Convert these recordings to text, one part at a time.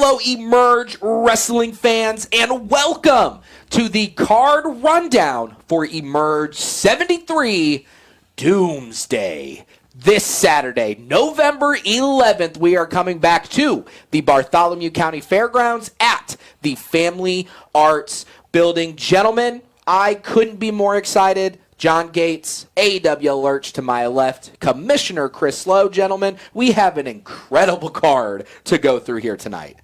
Hello, Emerge Wrestling fans, and welcome to the card rundown for Emerge 73 Doomsday. This Saturday, November 11th, we are coming back to the Bartholomew County Fairgrounds at the Family Arts Building. Gentlemen, I couldn't be more excited. John Gates, AEW Lurch to my left, Commissioner Chris Lowe. Gentlemen, we have an incredible card to go through here tonight.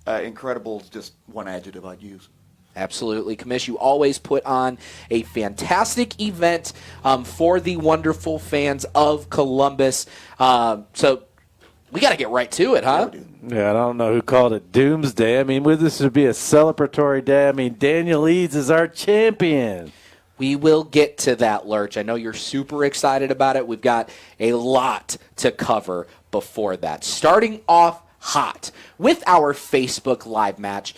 Incredible is just one adjective I'd use. Absolutely. Commish, you always put on a fantastic event for the wonderful fans of Columbus. So we got to get right to it, huh? Yeah, I don't know who called it Doomsday. I mean, this would be a celebratory day. I mean, Daniel Eads is our champion. We will get to that, Lurch. I know you're super excited about it. We've got a lot to cover before that. Starting off hot with our Facebook Live match,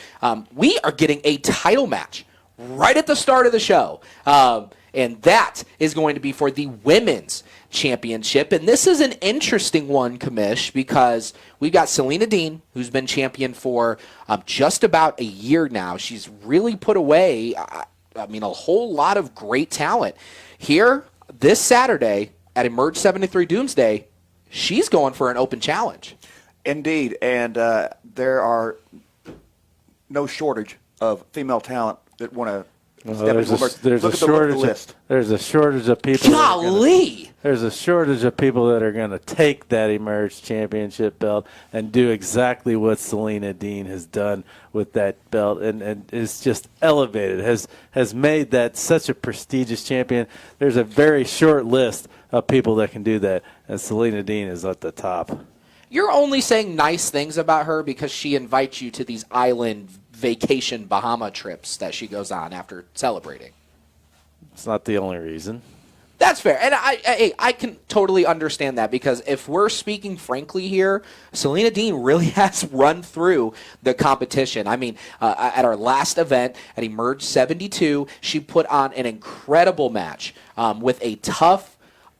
we are getting a title match right at the start of the show. And that is going to be for the Women's Championship. And this is an interesting one, Commish, because we've got Selena Dean, who's been champion for just about a year now. She's really put away a whole lot of great talent. Here, this Saturday at Emerge 73 Doomsday, she's going for an open challenge. Indeed, and there are no shortage of female talent that want to step into Emerge. There's a shortage. There's a shortage of people. Golly! There's a shortage of people that are going to take that Emerge Championship belt and do exactly what Selena Dean has done with that belt, and is just elevated, has made that such a prestigious champion. There's a very short list of people that can do that, and Selena Dean is at the top. You're only saying nice things about her because she invites you to these island vacation Bahama trips that she goes on after celebrating. It's not the only reason. That's fair. And I can totally understand that, because if we're speaking frankly here, Selena Dean really has run through the competition. I mean, at our last event at Emerge 72, she put on an incredible match with a tough,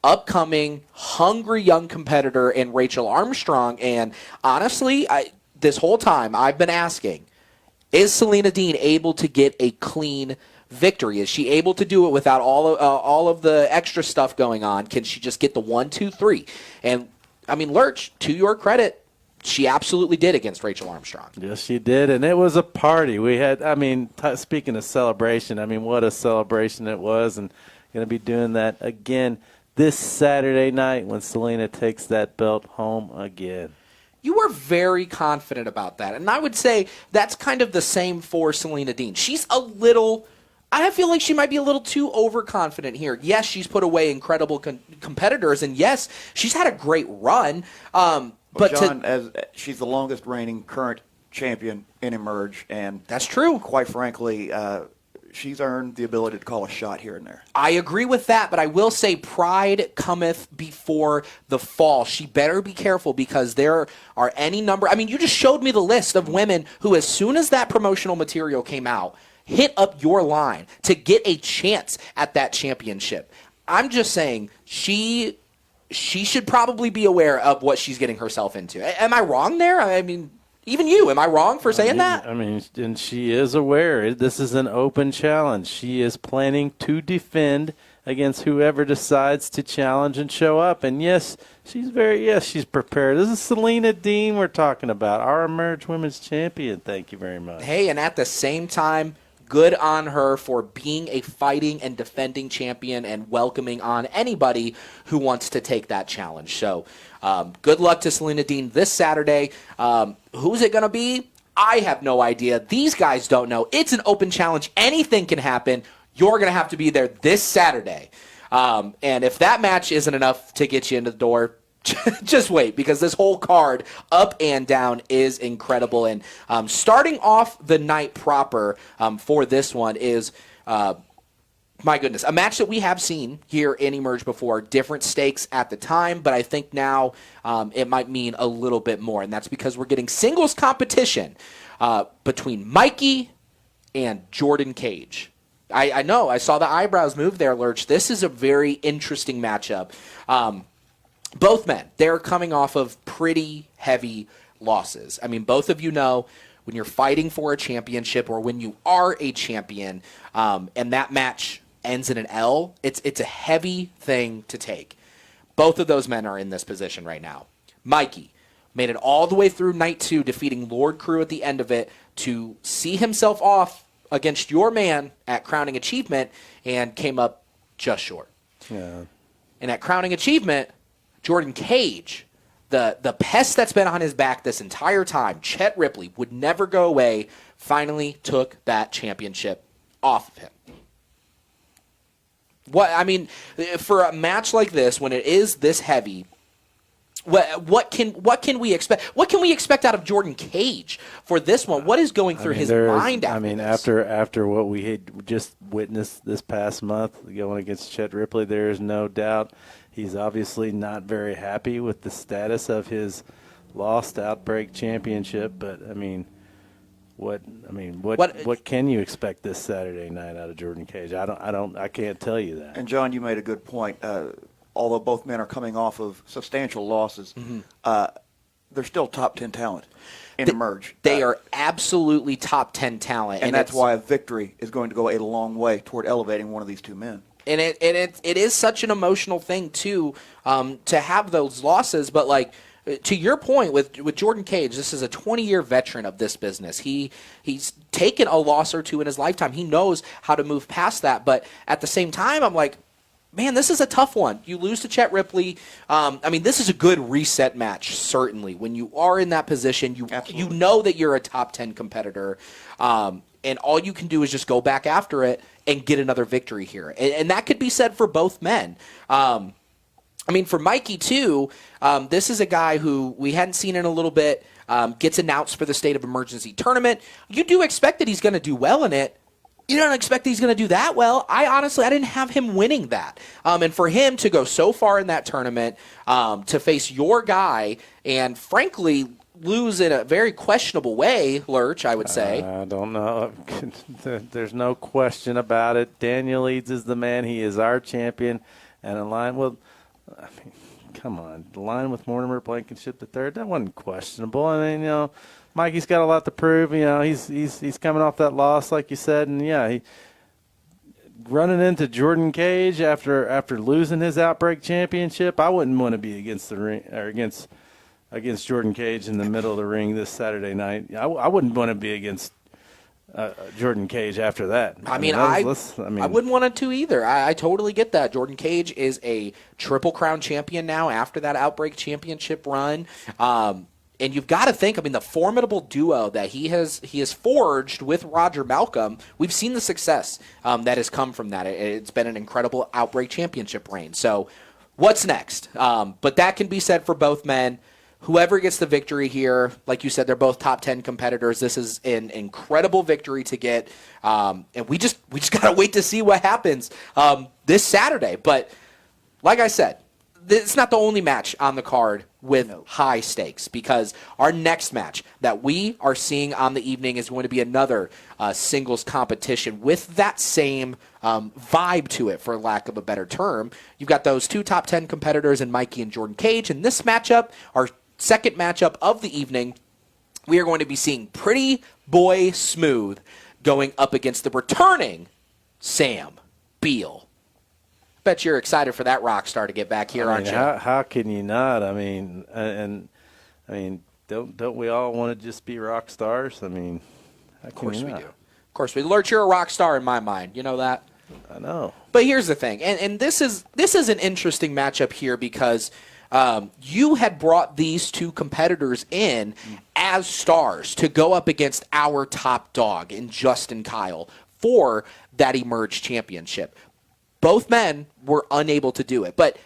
upcoming, hungry young competitor in Rachel Armstrong. And honestly, this whole time I've been asking, is Selena Dean able to get a clean victory? Is she able to do it without all of the extra stuff going on? Can she just get the 1, 2, 3? And, I mean, Lurch, to your credit, she absolutely did against Rachel Armstrong. Yes, she did, and it was a party. We had, speaking of celebration, what a celebration it was, and going to be doing that again this Saturday night when Selena takes that belt home again. You were very confident about that, and I would say that's kind of the same for Selena Dean. She's a little... I feel like she might be a little too overconfident here. Yes, she's put away incredible competitors, and yes, she's had a great run. But John, as she's the longest reigning current champion in Emerge, and that's true. Quite frankly, she's earned the ability to call a shot here and there. I agree with that, but I will say pride cometh before the fall. She better be careful, because there are any number. I mean, you just showed me the list of women who, as soon as that promotional material came out, hit up your line to get a chance at that championship. I'm just saying she should probably be aware of what she's getting herself into. Am I wrong there? I mean, even you, am I wrong for saying that? And she is aware. This is an open challenge. She is planning to defend against whoever decides to challenge and show up. And yes, she's prepared. This is Selena Dean we're talking about, our Emerge Women's Champion. Thank you very much. Hey, and at the same time, good on her for being a fighting and defending champion and welcoming on anybody who wants to take that challenge. So good luck to Selena Dean this Saturday. Who's it going to be? I have no idea. These guys don't know. It's an open challenge. Anything can happen. You're going to have to be there this Saturday. And if that match isn't enough to get you into the door, just wait, because this whole card, up and down, is incredible. And starting off the night proper for this one is, my goodness, a match that we have seen here in Emerge before. Different stakes at the time, but I think now it might mean a little bit more. And that's because we're getting singles competition between Mikey and Jordan Cage. I know, I saw the eyebrows move there, Lurch. This is a very interesting matchup. Both men, they're coming off of pretty heavy losses. I mean, both of you know when you're fighting for a championship or when you are a champion and that match ends in an L, it's a heavy thing to take. Both of those men are in this position right now. Mikey made it all the way through night 2, defeating Lord Crew at the end of it to see himself off against your man at Crowning Achievement and came up just short. Yeah. And at Crowning Achievement, Jordan Cage, the pest that's been on his back this entire time, Chet Ripley, would never go away, finally took that championship off of him. For a match like this, when it is this heavy, what can we expect? What can we expect out of Jordan Cage for this one? What is going through his mind after what we had just witnessed this past month going against Chet Ripley? There is no doubt he's obviously not very happy with the status of his lost Outbreak Championship. But what can you expect this Saturday night out of Jordan Cage? I can't tell you that. And John, you made a good point. Although both men are coming off of substantial losses, they're still top 10 talent in Emerge. They are absolutely top 10 talent. And that's why a victory is going to go a long way toward elevating one of these two men. And it is such an emotional thing, too, to have those losses. But, to your point with Jordan Cage, this is a 20-year veteran of this business. He's taken a loss or two in his lifetime. He knows how to move past that. But at the same time, I'm like, man, this is a tough one. You lose to Chet Ripley. This is a good reset match, certainly. When you are in that position, you know that you're a top 10 competitor, and all you can do is just go back after it and get another victory here. And that could be said for both men. For Mikey, too, this is a guy who we hadn't seen in a little bit, gets announced for the State of Emergency tournament. You do expect that he's going to do well in it. You don't expect that he's going to do that well. I didn't have him winning that. And for him to go so far in that tournament, to face your guy, and frankly, lose in a very questionable way, Lurch, I would say. I don't know. There's no question about it. Daniel Eads is the man. He is our champion. And in line with, come on, the line with Mortimer Blankenship III, that wasn't questionable. Mikey's got a lot to prove. He's coming off that loss, like you said, and he running into Jordan Cage after losing his Outbreak Championship. I wouldn't want to be against the ring or against Jordan Cage in the middle of the ring this Saturday night. I wouldn't want to be against Jordan Cage after that. I wouldn't want to either. I totally get that. Jordan Cage is a Triple Crown champion now after that Outbreak Championship run. And you've got to think, the formidable duo that he has forged with Roger Malcolm, we've seen the success that has come from that. It's been an incredible Outbreak Championship reign. So what's next? But that can be said for both men. Whoever gets the victory here, like you said, they're both top 10 competitors. This is an incredible victory to get. And we just got to wait to see what happens this Saturday. But like I said, it's not the only match on the card with high stakes, because our next match that we are seeing on the evening is going to be another singles competition with that same vibe to it, for lack of a better term. You've got those two top 10 competitors in Mikey and Jordan Cage. And this matchup, our second matchup of the evening, we are going to be seeing Pretty Boy Smooth going up against the returning Sam Beal. Bet you're excited for that rock star to get back here, aren't you? How can you not? Don't we all want to just be rock stars? How can of course you we not? do. Of course we do. Lurch, you're a rock star in my mind. You know that? I know. But here's the thing, and this is an interesting matchup here because you had brought these two competitors in as stars to go up against our top dog in Justin Kyle for that Emerge Championship. Both men were unable to do it, but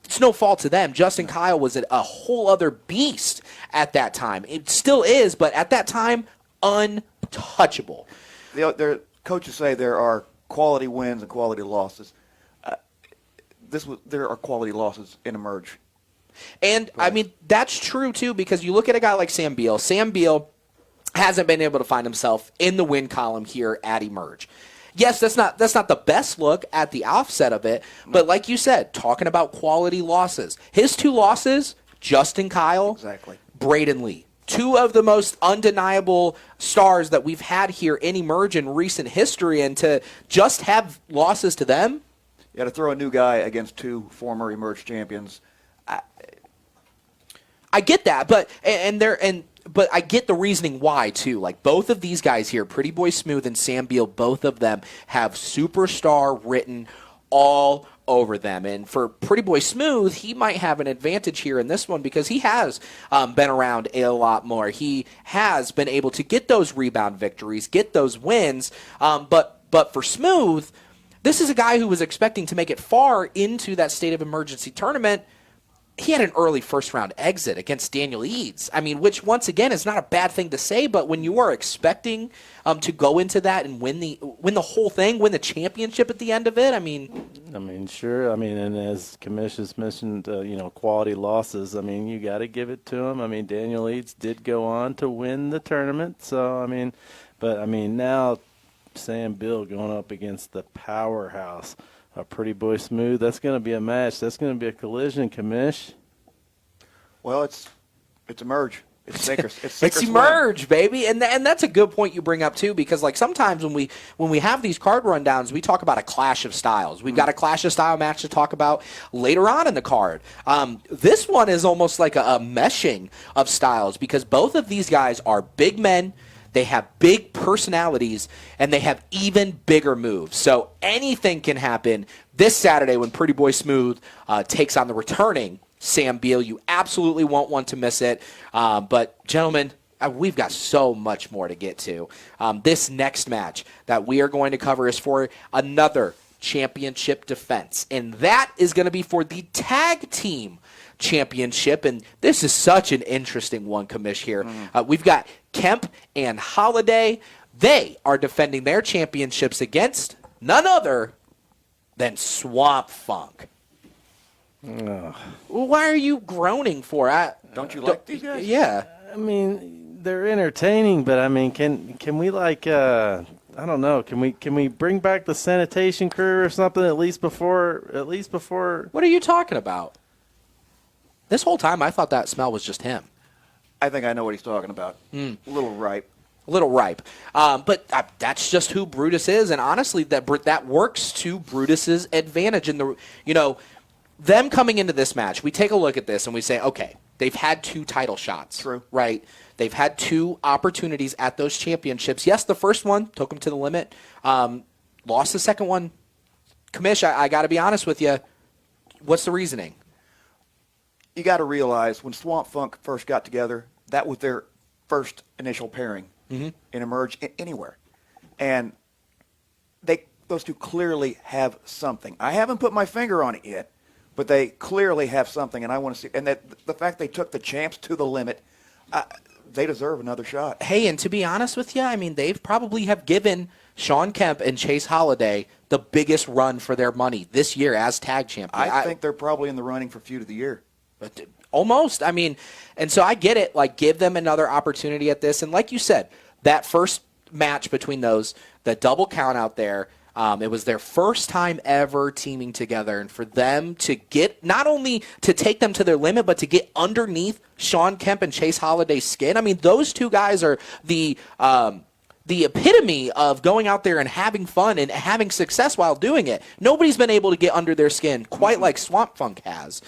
it's no fault to them. Justin Kyle was a whole other beast at that time. It still is, but at that time, untouchable. Their coaches say there are quality wins and quality losses. There are quality losses in Emerge. And, that's true, too, because you look at a guy like Sam Beal. Sam Beal hasn't been able to find himself in the win column here at Emerge. Yes, that's not the best look at the offset of it, but like you said, talking about quality losses. His two losses, Justin Kyle, exactly. Braden Lee. two of the most undeniable stars that we've had here in Emerge in recent history, and to just have losses to them. You got to throw a new guy against two former Emerge champions. I get that, but but I get the reasoning why too. Like both of these guys here, Pretty Boy Smooth and Sam Beal, both of them have superstar written all over them. And for Pretty Boy Smooth, he might have an advantage here in this one because he has been around a lot more. He has been able to get those rebound victories, get those wins. But for Smooth, this is a guy who was expecting to make it far into that State of Emergency tournament. He had an early first-round exit against Daniel Eads. I mean, which, once again, is not a bad thing to say, but when you are expecting to go into that and win the whole thing, win the championship at the end of it, I mean, sure. I mean, and as Kamish has mentioned, quality losses. I mean, you got to give it to him. I mean, Daniel Eads did go on to win the tournament. So, now Sam Bill going up against the powerhouse. A Pretty Boy Smooth, that's going to be a match. That's going to be a collision, Kamish. Well, it's Emerge. It's sink or it's Emerge, baby, and that's a good point you bring up too, because like sometimes when we have these card rundowns, we talk about a clash of styles. We've got a clash of style match to talk about later on in the card. This one is almost like a meshing of styles because both of these guys are big men. They have big personalities, and they have even bigger moves. So anything can happen this Saturday when Pretty Boy Smooth takes on the returning Sam Beal. You absolutely won't want to miss it. But, gentlemen, we've got so much more to get to. This next match that we are going to cover is for another championship defense, and that is going to be for the tag team championship, and this is such an interesting one, Kamish, here. We've got Kemp and Holiday. They are defending their championships against none other than Swamp Funk. Why are you groaning for? Don't you like these guys? Yeah. I mean, they're entertaining, but I mean, can we like I don't know. Can we bring back the sanitation crew or something at least before? What are you talking about? This whole time, I thought that smell was just him. I think I know what he's talking about. A little ripe. A little ripe. But that's just who Brutus is, and honestly, that works to Brutus's advantage. And them coming into this match, we take a look at this and we say, okay, they've had 2 title shots. True. Right? They've had 2 opportunities at those championships. Yes, the first one took them to the limit. Lost the second one. Kamish, I got to be honest with you. What's the reasoning? You got to realize when Swamp Funk first got together, that was their first initial pairing in Emerge anywhere. And those two clearly have something. I haven't put my finger on it yet, but they clearly have something, and I want to see. And the fact they took the champs to the limit, they deserve another shot. Hey, and to be honest with you, I mean, they've probably have given Sean Kemp and Chase Holiday the biggest run for their money this year as tag champions. I think they're probably in the running for Feud of the Year. Almost. I mean, and so I get it. Like, give them another opportunity at this. And like you said, that first match between those, the double count out there, it was their first time ever teaming together. And for them to get, not only to take them to their limit, but to get underneath Sean Kemp and Chase Holiday's skin. I mean, those two guys are the epitome of going out there and having fun and having success while doing it. Nobody's been able to get under their skin quite like Swamp Funk has.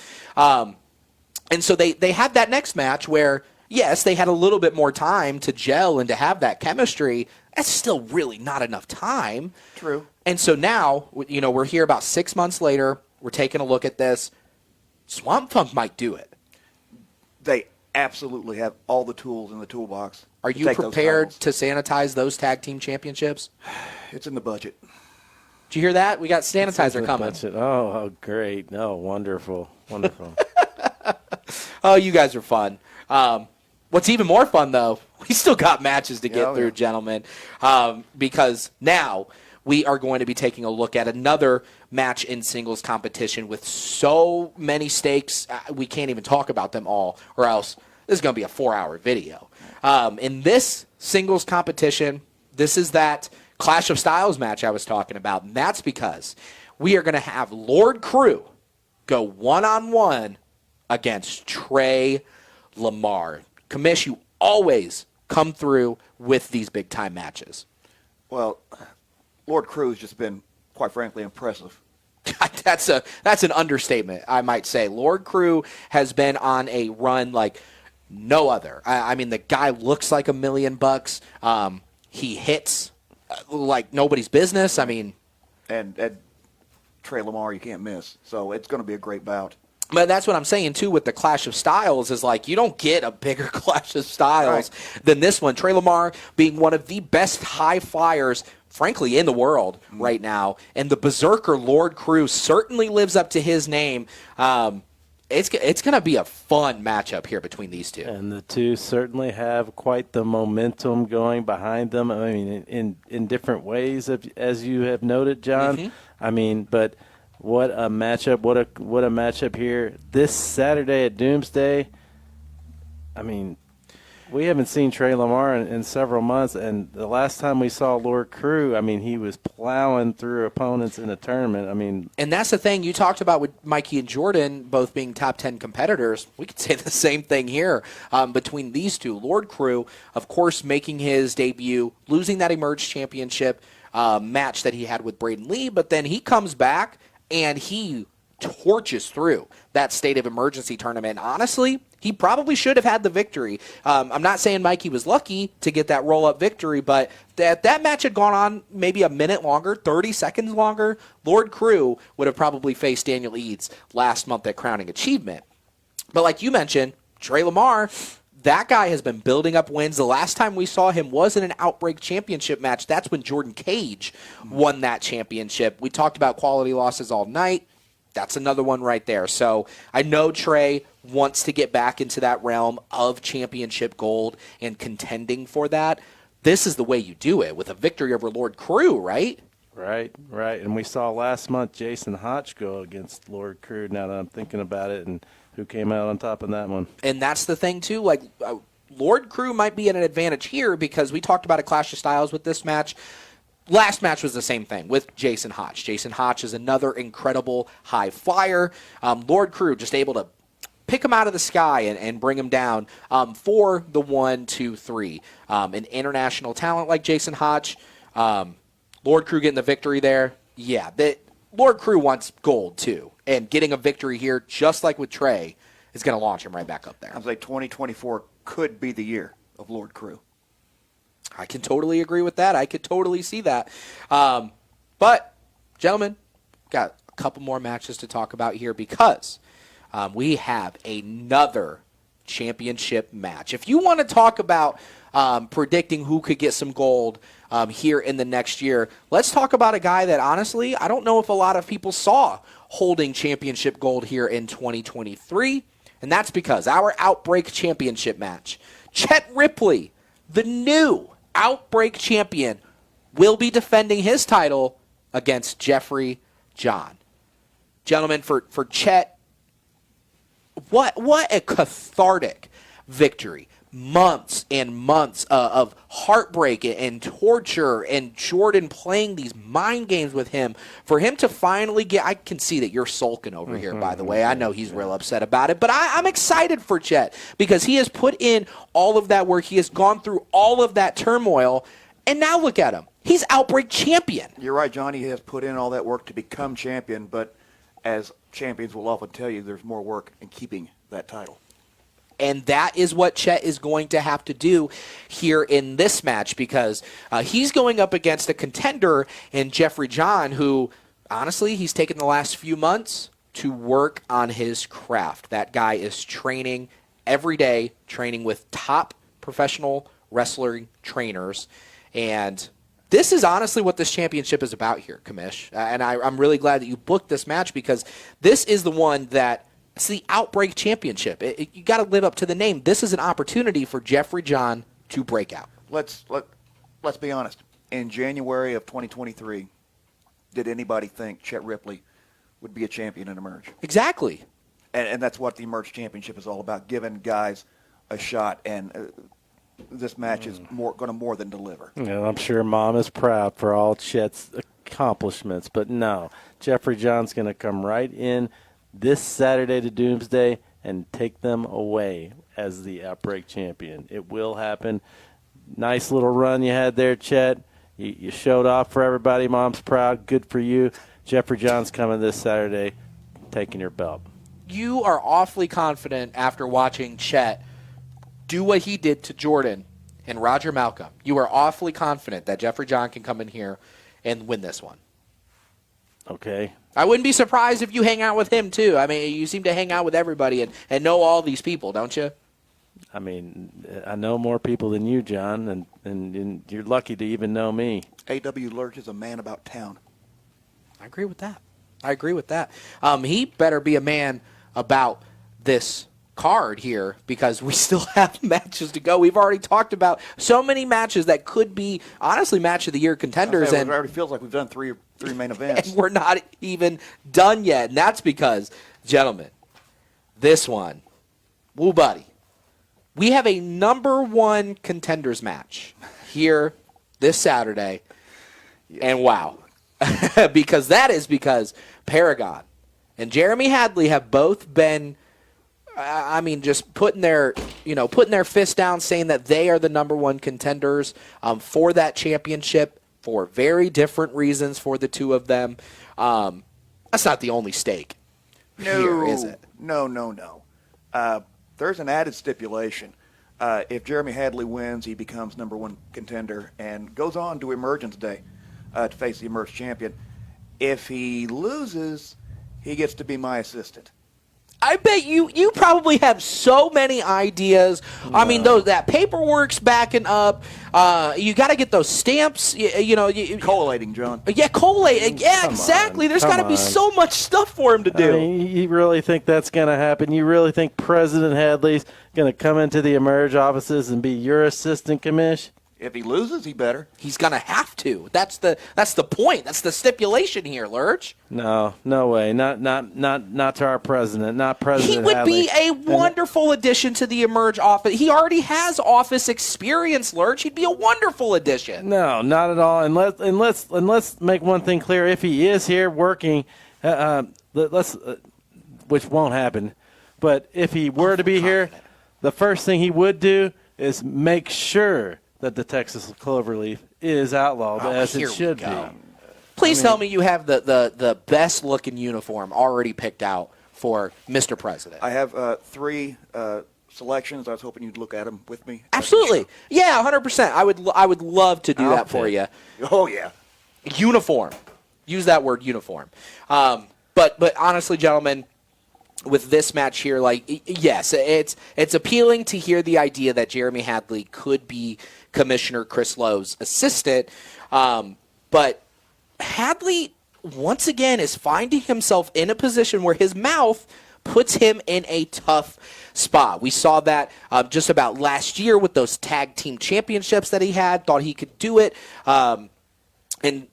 And so they had that next match where, yes, they had a little bit more time to gel and to have that chemistry. That's still really not enough time. True. And so now, we're here about 6 months later. We're taking a look at this. Swamp Funk might do it. They absolutely have all the tools in the toolbox. Are you prepared to sanitize those tag team championships? It's in the budget. Did you hear that? We got sanitizer coming. Oh, great. Oh, wonderful. Oh, you guys are fun. What's even more fun, though, we still got matches to get through, gentlemen, because now we are going to be taking a look at another match in singles competition with so many stakes, we can't even talk about them all, or else this is going to be a 4-hour video. In this singles competition, this is that Clash of Styles match I was talking about, and that's because we are going to have Lord Crew go one-on-one against Trey Lamar. Kamish, you always come through with these big-time matches. Well, Lord Crew's just been, quite frankly, impressive. That's an understatement, I might say. Lord Crew has been on a run like no other. I mean, the guy looks like $1 million. He hits like nobody's business. I mean, and Trey Lamar, you can't miss. So it's going to be a great bout. But that's what I'm saying, too, with the Clash of Styles is like you don't get a bigger Clash of Styles than this one. Trey Lamar being one of the best high flyers, frankly, in the world right now. And the Berserker Lord Crew certainly lives up to his name. It's going to be a fun matchup here between these two. And the two certainly have quite the momentum going behind them. I mean, in different ways, as you have noted, John. Mm-hmm. I mean, but what a matchup! What a matchup here this Saturday at Doomsday. I mean, we haven't seen Trey Lamar in several months, and the last time we saw Lord Crew, I mean, he was plowing through opponents in a tournament. I mean, and that's the thing you talked about with Mikey and Jordan both being top 10 competitors. We could say the same thing here between these two. Lord Crew, of course, making his debut, losing that Emerge Championship match that he had with Braden Lee, but then he comes back and he torches through that State of Emergency tournament. Honestly, he probably should have had the victory. I'm not saying Mikey was lucky to get that roll-up victory, but that match had gone on maybe a minute longer, 30 seconds longer. Lord Crew would have probably faced Daniel Eads last month at Crowning Achievement. But like you mentioned, Trey Lamar, that guy has been building up wins. The last time we saw him was in an Outbreak Championship match. That's when Jordan Cage won that championship. We talked about quality losses all night. That's another one right there. So I know Trey wants to get back into that realm of championship gold and contending for that. This is the way you do it with a victory over Lord Crew, right? Right. And we saw last month Jason Hotch go against Lord Crew, now that I'm thinking about it, and who came out on top of that one. And that's the thing, too. Like, Lord Crew might be at an advantage here because we talked about a Clash of Styles with this match. Last match was the same thing with Jason Hotch. Jason Hotch is another incredible high flyer. Lord Crew just able to pick him out of the sky and bring him down for the 1, 2, 3. An international talent like Jason Hotch. Lord Crew getting the victory there. Yeah, Lord Crew wants gold, too. And getting a victory here, just like with Trey, is going to launch him right back up there. I was like 2024 could be the year of Lord Crew. I can totally agree with that. I could totally see that. But, gentlemen, got a couple more matches to talk about here because we have another championship match. If you want to talk about predicting who could get some gold here in the next year, let's talk about a guy that, honestly, I don't know if a lot of people saw holding championship gold here in 2023, and that's because our Outbreak Championship match, Chet Ripley, the new Outbreak champion, will be defending his title against Jeffrey John. Gentlemen, for Chet, what a cathartic victory. Months and months of heartbreak and torture and Jordan playing these mind games with him. For him to finally get, I can see that you're sulking over here, by the way. I know he's real upset about it, but I'm excited for Chet because he has put in all of that work. He has gone through all of that turmoil, and now look at him. He's Outbreak champion. You're right, Johnny. He has put in all that work to become champion, but as champions will often tell you, there's more work in keeping that title. And that is what Chet is going to have to do here in this match because he's going up against a contender in Jeffrey John who, honestly, he's taken the last few months to work on his craft. That guy is training every day, training with top professional wrestling trainers. And this is honestly what this championship is about here, Kamish. And I'm really glad that you booked this match because this is the one that it's the Outbreak Championship. You got to live up to the name. This is an opportunity for Jeffrey John to break out. Let's be honest. In January of 2023, did anybody think Chet Ripley would be a champion in Emerge? Exactly. And that's what the Emerge Championship is all about, giving guys a shot. And this match is going to more than deliver. Yeah, I'm sure Mom is proud for all Chet's accomplishments. But no, Jeffrey John's going to come right in this Saturday to Doomsday and take them away. as the Outbreak champion. It will happen. Nice little run you had there, Chet. You showed off for everybody. Mom's proud. Good for you. Jeffrey John's coming this Saturday, taking your belt. You are awfully confident after watching Chet do what he did to Jordan and Roger Malcolm. You are awfully confident that Jeffrey John can come in here and win this one. Okay. I wouldn't be surprised if you hang out with him, too. I mean, you seem to hang out with everybody and know all these people, don't you? I mean, I know more people than you, John, and you're lucky to even know me. A.W. Lurch is a man about town. I agree with that. He better be a man about this card here because we still have matches to go. We've already talked about so many matches that could be, honestly, match of the year contenders. It already feels like we've done three main events. And we're not even done yet. And that's because, gentlemen, this one, woo buddy, we have a number one contenders match here this Saturday. Yes. And wow. because Paragon and Jeremy Hadley have both been, just putting their fists down, saying that they are the number one contenders for that championship for very different reasons for the two of them. That's not the only stake here, is it? No. There's an added stipulation. If Jeremy Hadley wins, he becomes number one contender and goes on to Emergence Day to face the Emerge champion. If he loses, he gets to be my assistant. I bet you probably have so many ideas. No. I mean, that paperwork's backing up. You got to get those stamps. Collating, John. Yeah, collating. Yeah, exactly. There's got to be so much stuff for him to do. I mean, you really think that's going to happen? You really think President Hadley's going to come into the Emerge offices and be your assistant commish? If he loses, he better. He's going to have to. That's the point. That's the stipulation here, Lurch. No way. Not to our president. Not President He would Hadley. be a wonderful addition to the Emerge office. He already has office experience, Lurch. He'd be a wonderful addition. No, not at all. And let's make one thing clear. If he is here working, which won't happen, but if he were to be here, the first thing he would do is make sure that the Texas cloverleaf is outlawed, as it should be. Please tell me you have the best-looking uniform already picked out for Mr. President. I have 3 selections. I was hoping you'd look at them with me. Absolutely. Yeah, 100%. I would love to do that for you. Oh, yeah. Uniform. Use that word, uniform. But honestly, gentlemen, with this match here, yes, it's appealing to hear the idea that Jeremy Hadley could be Commissioner Chris Lowe's assistant, but Hadley once again is finding himself in a position where his mouth puts him in a tough spot. We saw that just about last year with those tag team championships that he had. Thought he could do it, and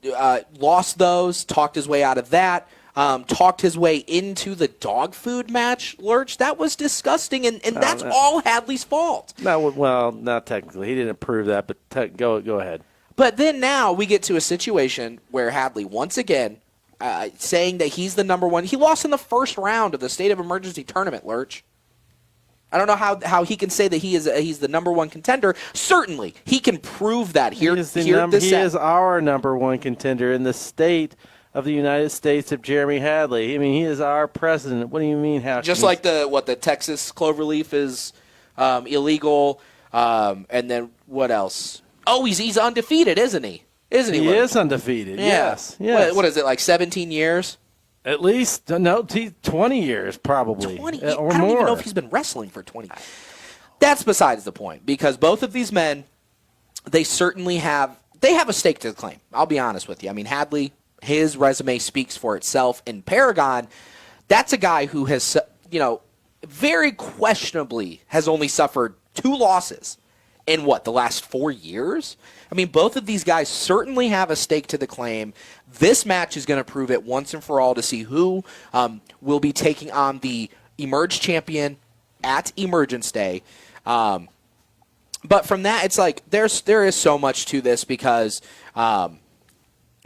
lost those. Talked his way out of that. Talked his way into the dog food match, Lurch. That was disgusting, and that's all Hadley's fault. No, well, not technically. He didn't approve that, but go ahead. But then now we get to a situation where Hadley, once again, saying that he's the number one. He lost in the first round of the State of Emergency tournament, Lurch. I don't know how he can say that he's the number one contender. Certainly, he can prove that here. He is our number one contender in the state of the United States of Jeremy Hadley. I mean, he is our president. What do you mean? Just like the Texas cloverleaf is illegal, and then what else? Oh, he's undefeated, isn't he? Isn't he? He is undefeated. Yeah. Yes. What is it, like 17 years? At least 20 years, probably 20 or I don't more. even know if he's been wrestling for 20. That's besides the point, because both of these men, they certainly have a stake to claim. I'll be honest with you. I mean, Hadley, his resume speaks for itself. In Paragon, that's a guy who has, very questionably has only suffered 2 losses in the last 4 years? I mean, both of these guys certainly have a stake to the claim. This match is going to prove it once and for all to see who will be taking on the Emerge champion at Emergence Day. But from that, it's like there is so much to this because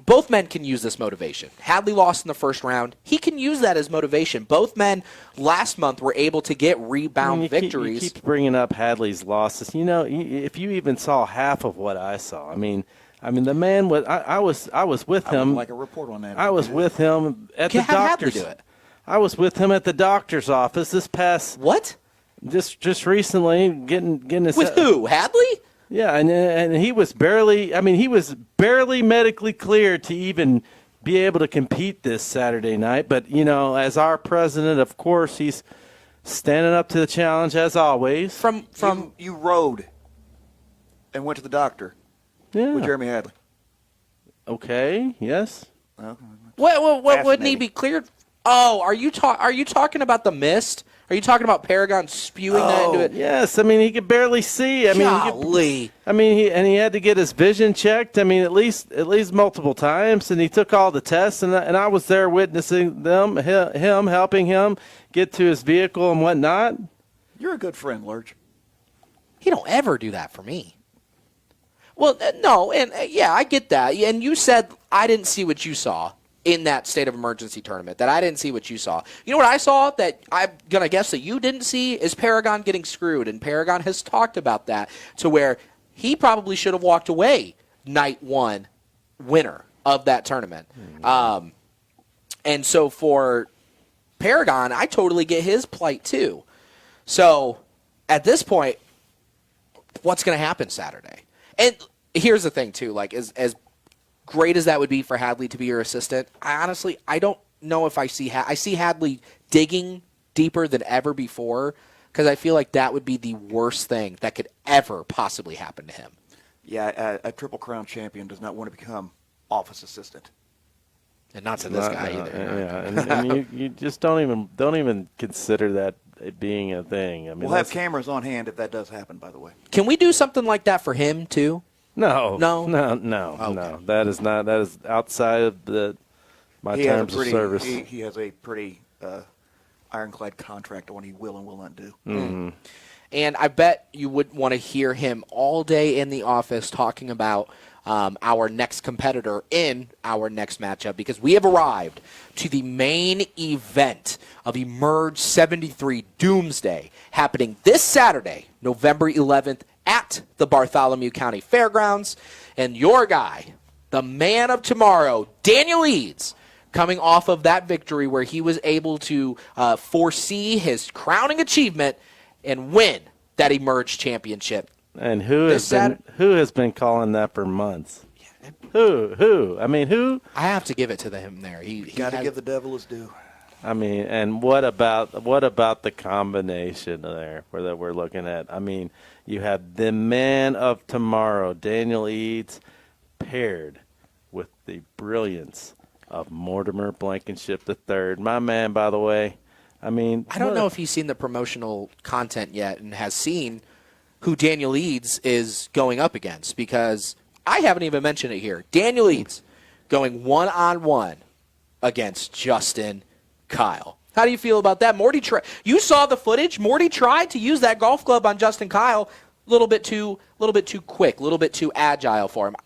both men can use this motivation. Hadley lost in the first round. He can use that as motivation. Both men last month were able to get rebound victories. You keep bringing up Hadley's losses. You know, if you even saw half of what I saw, I mean, the man was. I was with him. I would like a report on that. I was with him at the doctor's. Do it. I was with him at the doctor's office this past. What? Just recently, getting his. With who? Hadley? Yeah, and he was barely. I mean, he was barely medically cleared to even be able to compete this Saturday night. But you know, as our president, of course, he's standing up to the challenge as always. From you rode and went to the doctor with Jeremy Hadley. Okay. Yes. What wouldn't he be cleared? Oh, are you talking about the mist? Are you talking about Paragon spewing that into it? Yes, I mean he could barely see. I mean, Golly. he had to get his vision checked. I mean, at least multiple times, and he took all the tests, and I was there witnessing him helping him get to his vehicle and whatnot. You're a good friend, Lurch. He don't ever do that for me. Well, no, and yeah, I get that. And you said I didn't see what you saw in that state of emergency tournament, that I didn't see what you saw. You know what I saw that I'm going to guess that you didn't see is Paragon getting screwed, and Paragon has talked about that to where he probably should have walked away night one winner of that tournament. And so for Paragon, I totally get his plight too. So at this point, what's going to happen Saturday? And here's the thing too, like as great as that would be for Hadley to be your assistant, I don't know if I see Hadley digging deeper than ever before, because I feel like that would be the worst thing that could ever possibly happen to him. Yeah, a Triple Crown champion does not want to become office assistant. And not to this guy either. Yeah, and you just don't even consider that being a thing. I mean, we'll have cameras on hand if that does happen, by the way. Can we do something like that for him too? No. Okay. That is outside of my terms of service. He has a pretty ironclad contract on what he will and will not do. Mm-hmm. And I bet you would want to hear him all day in the office talking about our next competitor in our next matchup, because we have arrived to the main event of Emerge 73 Doomsday, happening this Saturday, November 11th, at the Bartholomew County Fairgrounds. And your guy, the man of tomorrow, Daniel Eads, coming off of that victory where he was able to foresee his crowning achievement and win that Emerge championship. And who has been calling that for months? Who? I mean, who? I have to give it to him there. He got to give the devil his due. I mean, and what about the combination there that we're looking at? I mean, you have the man of tomorrow, Daniel Eads, paired with the brilliance of Mortimer Blankenship III. My man, by the way. I mean, I don't know if he's seen the promotional content yet and has seen who Daniel Eads is going up against, because I haven't even mentioned it here. Daniel Eads going one-on-one against Justin Kyle. How do you feel about that? Morty, you saw the footage. Morty tried to use that golf club on Justin Kyle a little bit too quick, a little bit too agile for him.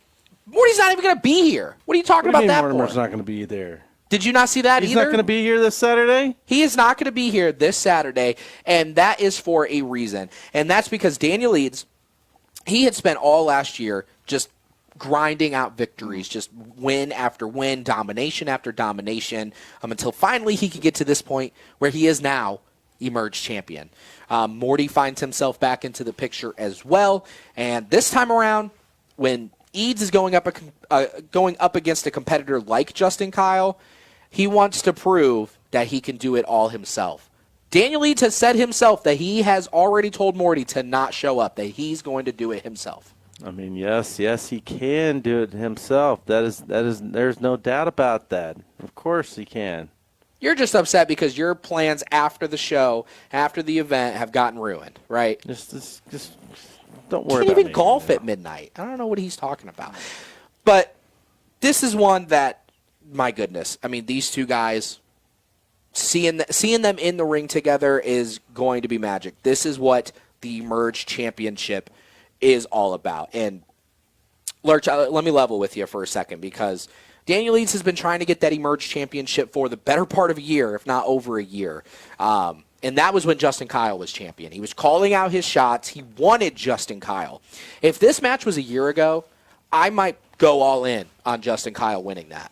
Morty's not even going to be here. What are you talking about that Mortimer's for? not going to be there. Did you not see that He's either? not going to be here this Saturday? He is not going to be here this Saturday, and that is for a reason. And that's because Daniel Eads, he had spent all last year just grinding out victories, just win after win, domination after domination, until finally he could get to this point where he is now Emerge champion. Morty finds himself back into the picture as well, and this time around, when Eads is going up against a competitor like Justin Kyle, he wants to prove that he can do it all himself. Daniel Eads has said himself that he has already told Morty to not show up, that he's going to do it himself. I mean, yes, he can do it himself. That is. There's no doubt about that. Of course he can. You're just upset because your plans after the show, after the event, have gotten ruined, right? Just don't worry about Can't even me. golf at midnight. I don't know what he's talking about. But this is one that, my goodness, I mean, these two guys, seeing them in the ring together is going to be magic. This is what the Emerge Championship is all about. And Lurch, let me level with you for a second, because Daniel Eads has been trying to get that Emerge Championship for the better part of a year, if not over a year. And that was when Justin Kyle was champion. He was calling out his shots. He wanted Justin Kyle. If this match was a year ago, I might go all in on Justin Kyle winning that.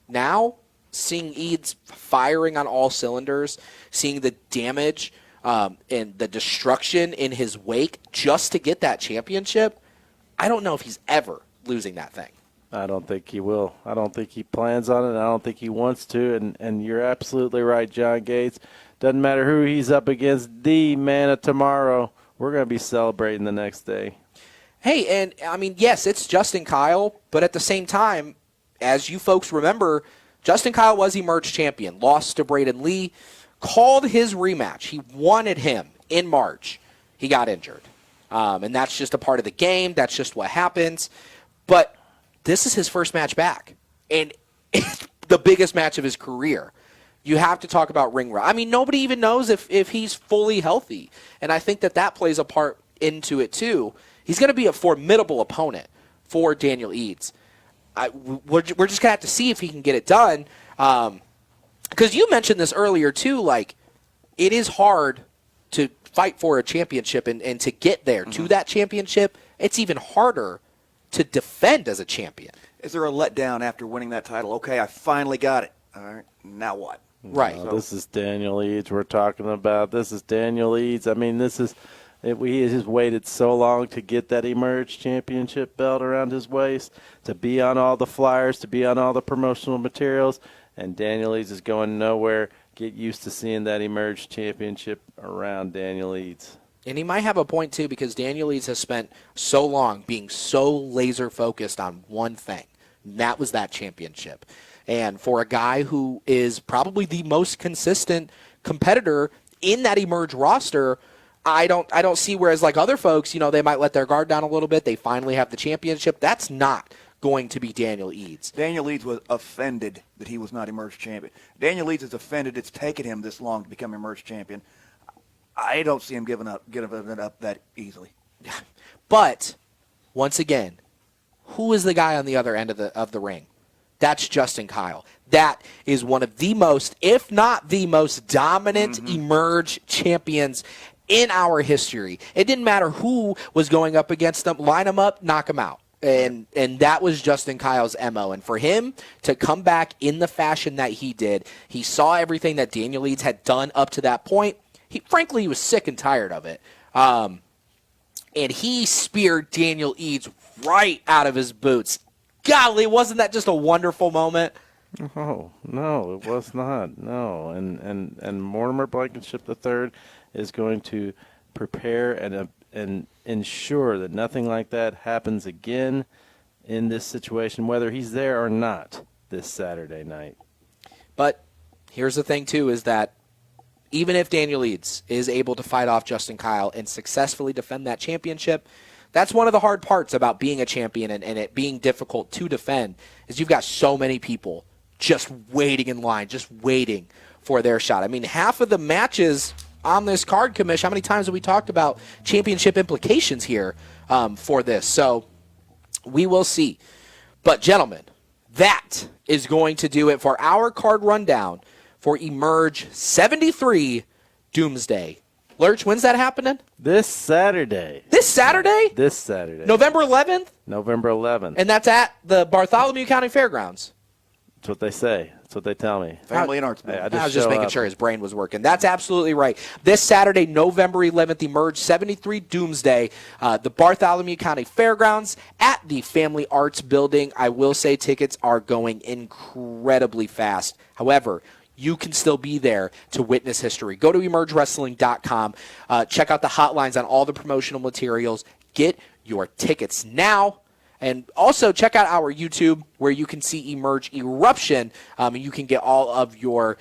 Now, seeing Eads firing on all cylinders, seeing the damage and the destruction in his wake just to get that championship, I don't know if he's ever losing that thing. I don't think he will. I don't think he plans on it. I don't think he wants to. And you're absolutely right, John Gates. Doesn't matter who he's up against, the man of tomorrow. We're going to be celebrating the next day. Hey, and I mean, yes, it's Justin Kyle, but at the same time, as you folks remember, Justin Kyle was Emerge champion, lost to Braden Lee, called his rematch. He wanted him in March. He got injured. And that's just a part of the game. That's just what happens. But this is his first match back, and it's the biggest match of his career. You have to talk about ring rust. I mean, nobody even knows if he's fully healthy, and I think that plays a part into it too. He's going to be a formidable opponent for Daniel Eads. We're just going to have to see if he can get it done, because you mentioned this earlier too. Like, it is hard to fight for a championship, and to get there to that championship, it's even harder to defend as a champion. Is there a letdown after winning that title? Okay, I finally got it. All right, now what? Right. No, this is Daniel Eads we're talking about. This is Daniel Eads. I mean, he has waited so long to get that Emerge Championship belt around his waist, to be on all the flyers, to be on all the promotional materials, and Daniel Eads is going nowhere. Get used to seeing that Emerge Championship around Daniel Eads. And he might have a point, too, because Daniel Eads has spent so long being so laser-focused on one thing, and that was that championship. And for a guy who is probably the most consistent competitor in that Emerge roster, I don't see, whereas like other folks, they might let their guard down a little bit. They finally have the championship. That's not going to be Daniel Eads. Daniel Eads was offended that he was not Emerge champion. Daniel Eads is offended it's taken him this long to become Emerge champion. I don't see him giving it up that easily. But once again, who is the guy on the other end of the ring? That's Justin Kyle. That is one of the most, if not the most dominant Emerge champions in our history. It didn't matter who was going up against them. Line them up, knock them out. And that was Justin Kyle's MO. And for him to come back in the fashion that he did, he saw everything that Daniel Eads had done up to that point. Frankly, he was sick and tired of it. And he speared Daniel Eads right out of his boots. Golly, wasn't that just a wonderful moment? Oh, no, it was not. No. And Mortimer Blankenship III is going to prepare and ensure that nothing like that happens again in this situation, whether he's there or not this Saturday night. But here's the thing, too, is that even if Daniel Eads is able to fight off Justin Kyle and successfully defend that championship, that's one of the hard parts about being a champion and it being difficult to defend, is you've got so many people just waiting in line, just waiting for their shot. I mean, half of the matches on this card, Commish, how many times have we talked about championship implications here for this? So we will see. But, gentlemen, that is going to do it for our card rundown for Emerge 73 Doomsday. Lurch, when's that happening? This Saturday. This Saturday? This Saturday. November 11th? November 11th. And that's at the Bartholomew County Fairgrounds. That's what they say. That's what they tell me. Family and Arts. I was just making sure his brain was working. That's absolutely right. This Saturday, November 11th, Emerge 73 Doomsday, the Bartholomew County Fairgrounds at the Family Arts Building. I will say tickets are going incredibly fast. However, you can still be there to witness history. Go to emergewrestling.com. Check out the hotlines on all the promotional materials. Get your tickets now. And also check out our YouTube where you can see Emerge Eruption. You can get all of your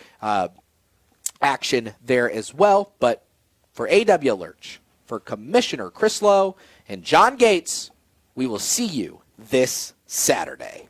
action there as well. But for A.W. Lurch, for Commissioner Chris Lowe and John Gates, we will see you this Saturday.